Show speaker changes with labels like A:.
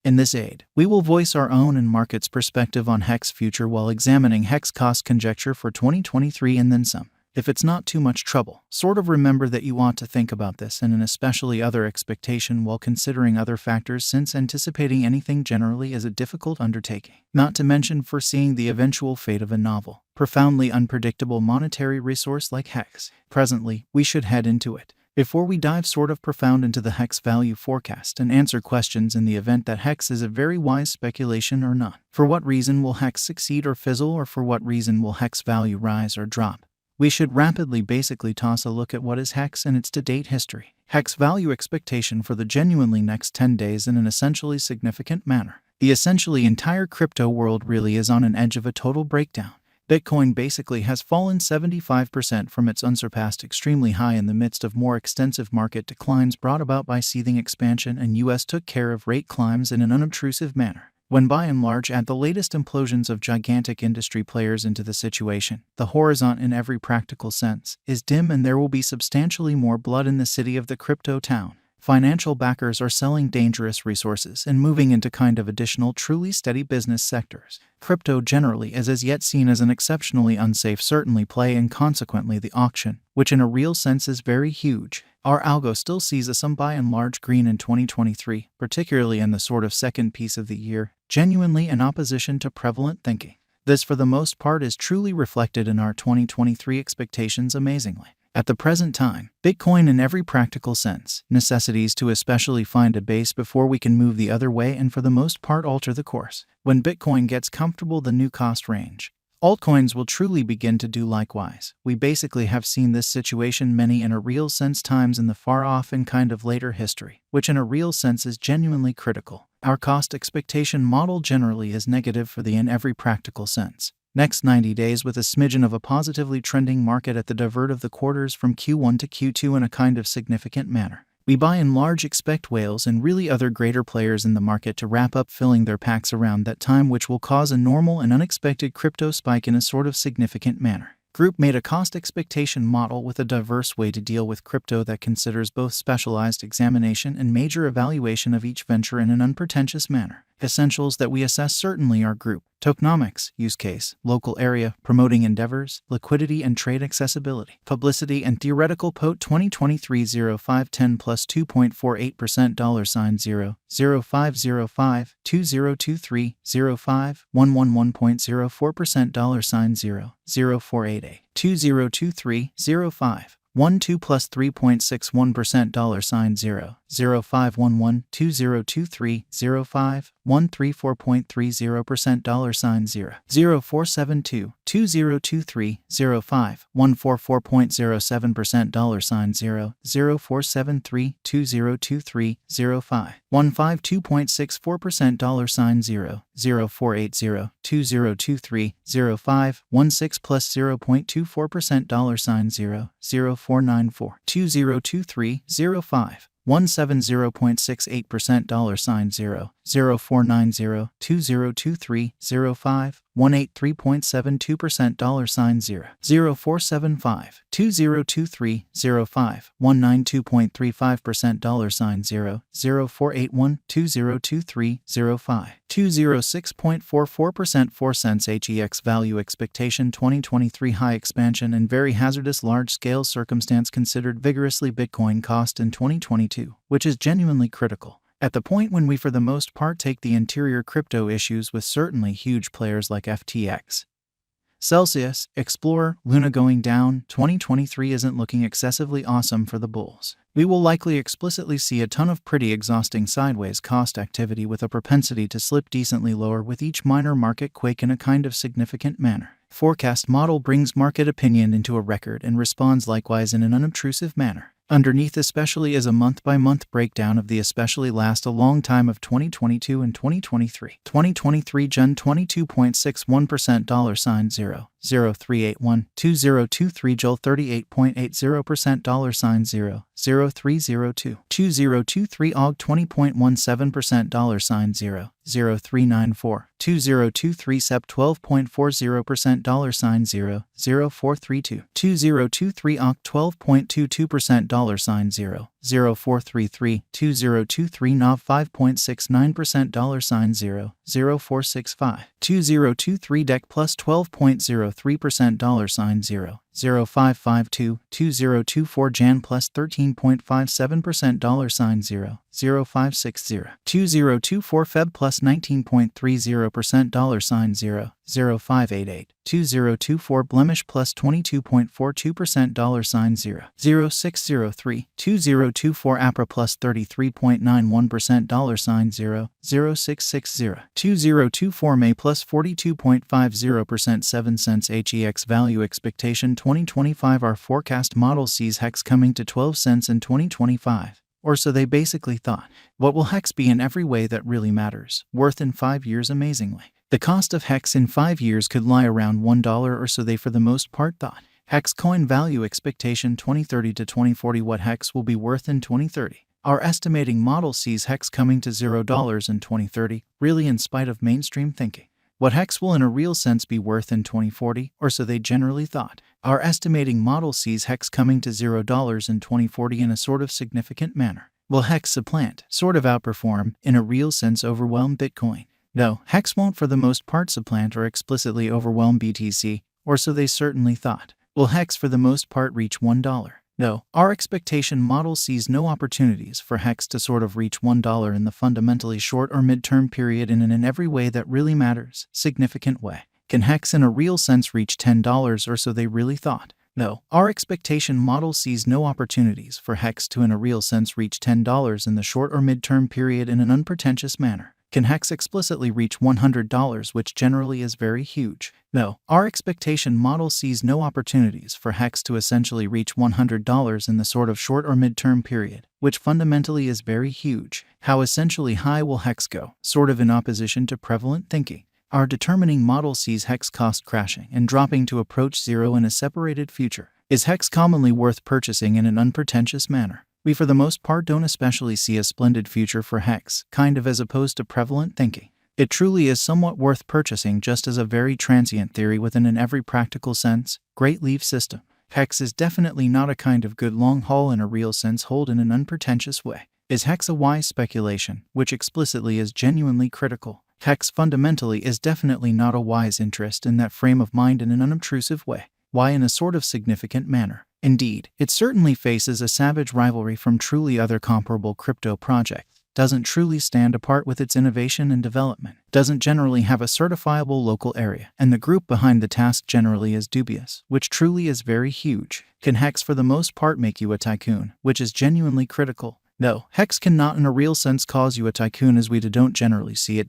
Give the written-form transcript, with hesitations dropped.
A: In this aid, we will voice our own and market's perspective on HEX future while examining HEX cost conjecture for 2023 and then some. If it's not too much trouble, sort of remember that you want to think about this and especially other expectation while considering other factors, since anticipating anything generally is a difficult undertaking, not to mention foreseeing the eventual fate of a novel, profoundly unpredictable monetary resource like HEX. Presently, we should head into it. Before we dive sort of profound into the HEX value forecast and answer questions in the event that HEX is a very wise speculation or not. For what reason will HEX succeed or fizzle, or for what reason will HEX value rise or drop? We should rapidly basically toss a look at what is HEX and its to-date history. HEX value expectation for the genuinely next 10 days in an essentially significant manner. The essentially entire crypto world really is on an edge of a total breakdown. Bitcoin basically has fallen 75% from its unsurpassed extremely high in the midst of more extensive market declines brought about by seething expansion, and US took care of rate climbs in an unobtrusive manner. When by and large add the latest implosions of gigantic industry players into the situation, the horizon in every practical sense is dim, and there will be substantially more blood in the city of the crypto town. Financial backers are selling dangerous resources and moving into kind of additional truly steady business sectors. Crypto generally is as yet seen as an exceptionally unsafe certainly play, and consequently the auction, which in a real sense is very huge. Our algo still sees a sum by and large green in 2023, particularly in the sort of second piece of the year, genuinely in opposition to prevalent thinking. This for the most part is truly reflected in our 2023 expectations amazingly. At the present time, Bitcoin in every practical sense, necessities to especially find a base before we can move the other way and for the most part alter the course. When Bitcoin gets comfortable the new cost range, altcoins will truly begin to do likewise. We basically have seen this situation many in a real sense times in the far off and kind of later history, which in a real sense is genuinely critical. Our cost expectation model generally is negative for the in every practical sense. Next 90 days with a smidgen of a positively trending market at the divert of the quarters from Q1 to Q2 in a kind of significant manner. We by and large expect whales and really other greater players in the market to wrap up filling their packs around that time, which will cause a normal and unexpected crypto spike in a sort of significant manner. Group made a cost expectation model with a diverse way to deal with crypto that considers both specialized examination and major evaluation of each venture in an unpretentious manner. Essentials that we assess certainly are group, tokenomics, use case, local area, promoting endeavors, liquidity and trade accessibility, publicity and theoretical POT 2023 0510 plus 2.48% $0 0505 2023 05 111.04% $0 0488 2023 05 12 plus 3.61% $0 0511 2023 05 134.30% $0 0472 2023 05 144.07% $0 0473 2023 05 152.64% $0 0480 2023 05 16 plus 0.24% $0 0494 2023 05 170.68% $0 0490 2023 05 183.72% $0 0475 2023 05 192.35% $0 0481 2023 05 206.44% 4 cents HEX value expectation 2023 high expansion and very hazardous large-scale circumstance considered vigorously Bitcoin cost in 2022, which is genuinely critical. At the point when we for the most part take the interior crypto issues with certainly huge players like FTX, Celsius, Explorer, Luna going down, 2023 isn't looking excessively awesome for the bulls. We will likely explicitly see a ton of pretty exhausting sideways cost activity with a propensity to slip decently lower with each minor market quake in a kind of significant manner. Forecast model brings market opinion into a record and responds likewise in an unobtrusive manner. Underneath especially is a month-by-month breakdown of the especially last a long time of 2022 and 2023. 2023 Gen 22.61% $0 $0.0381, 2023 Joel 38.80% $0, 0302, 2023 AUG 20.17% $0, 0394, 2023 SEP 12.40% $0, 0432, 2023 AUG 12.22% $0, 0433, 2023 NOV 5.69% $0, 0465, 2023 DEC plus 12.03% $0, 0552, 2024 Jan plus 13.57% $0, 0560, 2024 Feb plus 19.30% $0, 0588, 2024 Blemish plus 22.42% $0, 0603, 2024 APRA plus 33.91% $0, 0660, 2024 May plus 42.50% 7 cents HEX value expectation 2025 Our forecast model sees HEX coming to 12 cents in 2025. Or so they basically thought. What will HEX be in every way that really matters? Worth in 5 years amazingly. The cost of HEX in 5 years could lie around $1 or so they for the most part thought. HEX coin value expectation 2030 to 2040 What HEX will be worth in 2030. Our estimating model sees HEX coming to $0 in 2030, really in spite of mainstream thinking. What HEX will in a real sense be worth in 2040, or so they generally thought. Our estimating model sees HEX coming to $0 in 2040 in a sort of significant manner. Will HEX supplant, sort of outperform, in a real sense overwhelm Bitcoin? No, HEX won't for the most part supplant or explicitly overwhelm BTC, or so they certainly thought. Will HEX for the most part reach $1? No, our expectation model sees no opportunities for HEX to sort of reach $1 in the fundamentally short or mid-term period in every way that really matters, significant way. Can HEX in a real sense reach $10 or so they really thought? No, our expectation model sees no opportunities for HEX to in a real sense reach $10 in the short or mid-term period in an unpretentious manner. Can HEX explicitly reach $100, which generally is very huge? No, our expectation model sees no opportunities for HEX to essentially reach $100 in the sort of short or mid-term period, which fundamentally is very huge. How essentially high will HEX go, sort of in opposition to prevalent thinking? Our determining model sees HEX cost crashing and dropping to approach zero in a separated future. Is HEX commonly worth purchasing in an unpretentious manner? We for the most part don't especially see a splendid future for HEX, kind of as opposed to prevalent thinking. It truly is somewhat worth purchasing just as a very transient theory within an every practical sense, great leaf system. HEX is definitely not a kind of good long haul in a real sense hold in an unpretentious way. Is HEX a wise speculation, which explicitly is genuinely critical? HEX fundamentally is definitely not a wise interest in that frame of mind in an unobtrusive way. Why in a sort of significant manner? Indeed, it certainly faces a savage rivalry from truly other comparable crypto projects, doesn't truly stand apart with its innovation and development, doesn't generally have a certifiable local area, and the group behind the task generally is dubious, which truly is very huge. Can HEX for the most part make you a tycoon, which is genuinely critical? No, HEX cannot in a real sense cause you a tycoon as we don't generally see it